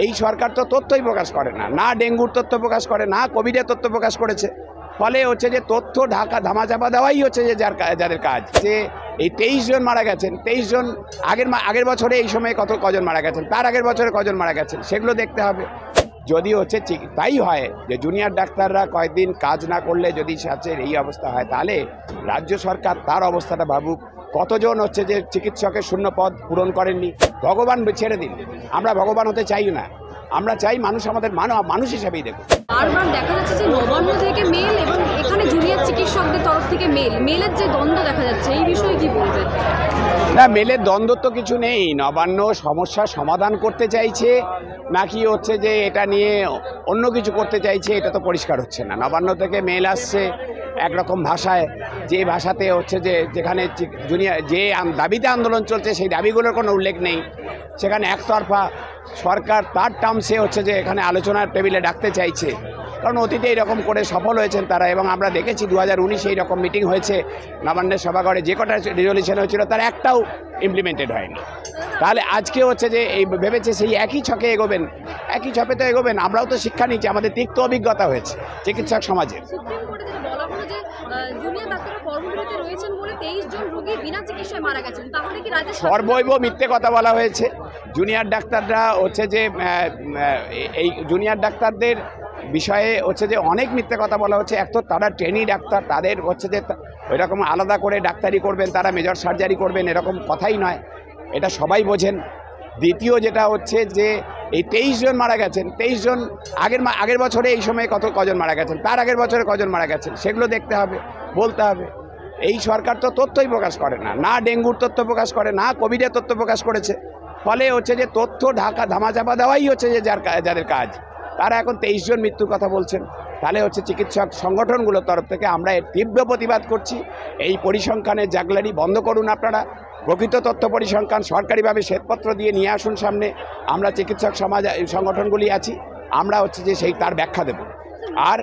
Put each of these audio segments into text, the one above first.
এই সরকার তো তথ্যই প্রকাশ করে না, না ডেঙ্গুর তথ্য প্রকাশ করে, না কোভিডের তথ্য প্রকাশ করেছে। ফলে হচ্ছে যে তথ্য ধামাচাপা দেওয়াই হচ্ছে যে যাদের কাজ। যে এই 23 জন মারা গেছেন, 23 জন আগের বছরে এই সময়ে কজন মারা গেছেন, তার আগের বছরে কজন মারা গেছেন, সেগুলো দেখতে হবে। যদি হচ্ছে তাই হয় যে জুনিয়র ডাক্তাররা কয়েকদিন কাজ না করলে যদি স্বাস্থ্যের এই অবস্থা হয়, তাহলে রাজ্য সরকার তার অবস্থাটা ভাবুক। কতজন হচ্ছে যে চিকিৎসকের শূন্য পদ পূরণ করেননি। ভগবান ছেড়ে দিন, আমরা ভগবান হতে চাই না, আমরা চাই মানুষ আমাদের মানুষ হিসেবেই দেখুন। বারবার দেখা যাচ্ছে যে নবান্ন থেকে মেল এবং এখানে জুনিয়র চিকিৎসকদের তরফ থেকে মেলের যে দ্বন্দ্ব দেখা যাচ্ছে, এই বিষয়ে কি বলবেন? না, মেলের দ্বন্দ্ব তো কিছু নেই। নবান্ন সমস্যার সমাধান করতে চাইছে নাকি হচ্ছে যে এটা নিয়ে অন্য কিছু করতে চাইছে, এটা তো পরিষ্কার হচ্ছে না। নবান্ন থেকে মেল আসছে একরকম ভাষায়, যে ভাষাতে হচ্ছে যে যেখানে যে দাবিতে আন্দোলন চলছে সেই দাবিগুলোর কোনো উল্লেখ নেই। সেখানে একতরফা সরকার তার টার্মসে হচ্ছে যে এখানে আলোচনার টেবিলে ডাকতে চাইছে। কারণ অতীতে এইরকম করে সফল হয়েছেন তারা, এবং আমরা দেখেছি 2019 এইরকম মিটিং হয়েছে নবান্নের সভাঘরে, যে কটা রেজলিউশন হয়েছিল তার একটাও ইমপ্লিমেন্টেড হয়নি। তাহলে আজকে হচ্ছে যে এই ভেবেছে সেই একই ছকে এগোবেন, একই ছকে তো এগোবেন। আমরাও তো শিক্ষা নিচ্ছি, আমাদের তিক্ত অভিজ্ঞতা হয়েছে চিকিৎসক সমাজে। সর্বৈব মিথ্যে কথা বলা হয়েছে। জুনিয়র ডাক্তাররা হচ্ছে যে এই জুনিয়র ডাক্তারদের বিষয়ে হচ্ছে যে অনেক মিথ্যে কথা বলা হচ্ছে। এক তো তারা ট্রেনি ডাক্তার, তাদের হচ্ছে যে ওই রকম আলাদা করে ডাক্তারি করবেন, তারা মেজর সার্জারি করবেন, এরকম কথাই নয়, এটা সবাই বোঝেন। দ্বিতীয় যেটা হচ্ছে যে এই 23 জন মারা গেছেন, 23 জন আগের বছরে এই সময়ে কজন মারা গেছেন, তার আগের বছরে কজন মারা গেছেন, সেগুলো দেখতে হবে, বলতে হবে। এই সরকার তো তথ্যই প্রকাশ করে না, না ডেঙ্গুর তথ্য প্রকাশ করে, না কোভিডের তথ্য প্রকাশ করেছে। ফলে হচ্ছে যে তথ্য ধামাচাপা দেওয়াই হচ্ছে যে যাদের কাজ। তারা এখন 23 জন মৃত্যুর কথা বলছেন। তাহলে হচ্ছে চিকিৎসক সংগঠনগুলোর তরফ থেকে আমরা এর তীব্র প্রতিবাদ করছি। এই পরিসংখ্যানের জাগলারি বন্ধ করুন আপনারা। প্রকৃত তথ্য পরিসংখ্যান সরকারিভাবে শ্বেতপত্র দিয়ে নিয়ে আসুন সামনে। আমরা চিকিৎসক সমাজ সংগঠনগুলি আছি, আমরা হচ্ছে যে তার ব্যাখ্যা দেব। আর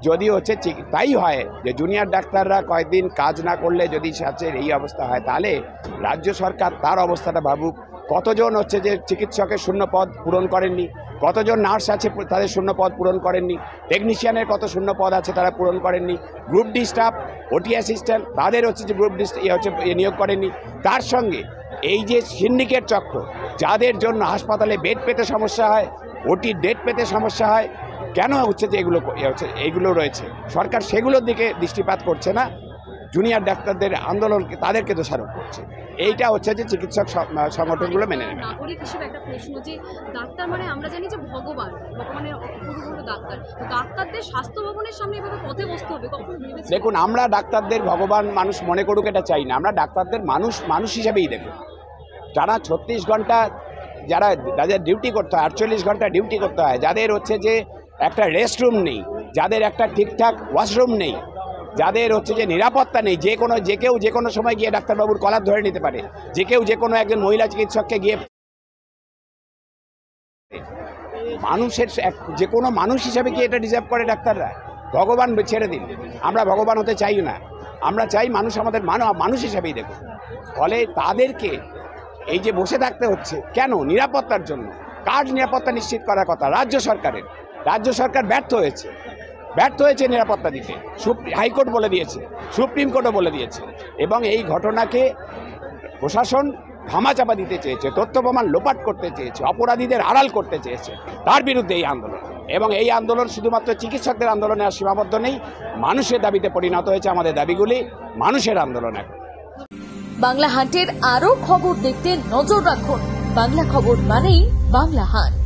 যদি হচ্ছে তাই হয় যে জুনিয়র ডাক্তাররা কয়েকদিন কাজ না করলে যদি স্বাস্থ্যের এই অবস্থা হয়, তাহলে রাজ্য সরকার তার অবস্থাটা ভাবুক। কতজন হচ্ছে যে চিকিৎসকের শূন্য পদ পূরণ করেননি, কতজন নার্স আছে তাদের শূন্য পদ পূরণ করেননি, টেকনিশিয়ানের কত শূন্য পদ আছে তারা পূরণ করেননি, গ্রুপ ডি স্টাফ, ওটি অ্যাসিস্ট্যান্ট তাদের হচ্ছে যে গ্রুপ ডি নিয়োগ করেননি। তার সঙ্গে এই যে সিন্ডিকেট চক্র, যাদের জন্য হাসপাতালে বেড পেতে সমস্যা হয়, ওটি ডেট পেতে সমস্যা হয়, কেন হচ্ছে যে এইগুলো রয়েছে, সরকার সেগুলোর দিকে দৃষ্টিপাত করছে না, জুনিয়র ডাক্তারদের আন্দোলনকে তাদেরকে দোষারোপ করছে। এইটা হচ্ছে যে চিকিৎসক সংগঠনগুলো মেনে নেবে। নাগরিক হিসেবে একটা প্রশ্ন, যে ডাক্তার মানে আমরা জানি যে ভগবানের অপূর্ব ডাক্তার, ডাক্তারদের স্বাস্থ্য ভবনের সামনে এভাবে পথে বসতে হবে কখনো ভেবেছেন? দেখুন, আমরা ডাক্তারদের ভগবান মানুষ মনে করুক এটা চাই না, আমরা ডাক্তারদের মানুষ হিসেবেই দেখুন। যারা 36 ঘন্টা যাদের ডিউটি করতে হয়, 48 ঘন্টা ডিউটি করতে হয়, যাদের হচ্ছে যে একটা রেস্টরুম নেই, যাদের একটা ঠিকঠাক ওয়াশরুম নেই, যাদের হচ্ছে যে নিরাপত্তা নেই, যে কেউ যে কোনো সময় গিয়ে ডাক্তারবাবুর কলার ধরে নিতে পারে, যে কেউ যে কোনো একজন মহিলা চিকিৎসককে গিয়ে মানুষের যে কোনো মানুষ হিসাবে কি এটা ডিজার্ভ করে ডাক্তাররা? ভগবান ছেড়ে দিন, আমরা ভগবান হতে চাই না, আমরা চাই মানুষ আমাদের মানুষ হিসাবেই দেখুন। ফলে তাদেরকে এই যে বসে থাকতে হচ্ছে কেন? নিরাপত্তার জন্য। কার নিরাপত্তা নিশ্চিত করার কথা? রাজ্য সরকারের। রাজ্য সরকার ব্যর্থ হয়েছে নিরাপত্তা দিতে। হাইকোর্ট বলে দিয়েছে, সুপ্রিম কোর্টও বলে দিয়েছে, এবং এই ঘটনাকে প্রশাসন ধামাচাপা দিতে চেয়েছে, তথ্য প্রমাণ লোপাট করতে চেয়েছে, অপরাধীদের আড়াল করতে চেয়েছে। তার বিরুদ্ধে এই আন্দোলন, এবং এই আন্দোলন শুধুমাত্র চিকিৎসকদের আন্দোলনে আর সীমাবদ্ধ নেই, মানুষের দাবিতে পরিণত হয়েছে। আমাদের দাবিগুলি মানুষের আন্দোলন। এখন বাংলা হান্টের আরও খবর দেখতে নজর রাখুন। বাংলা খবর মানেই বাংলা হান্ট।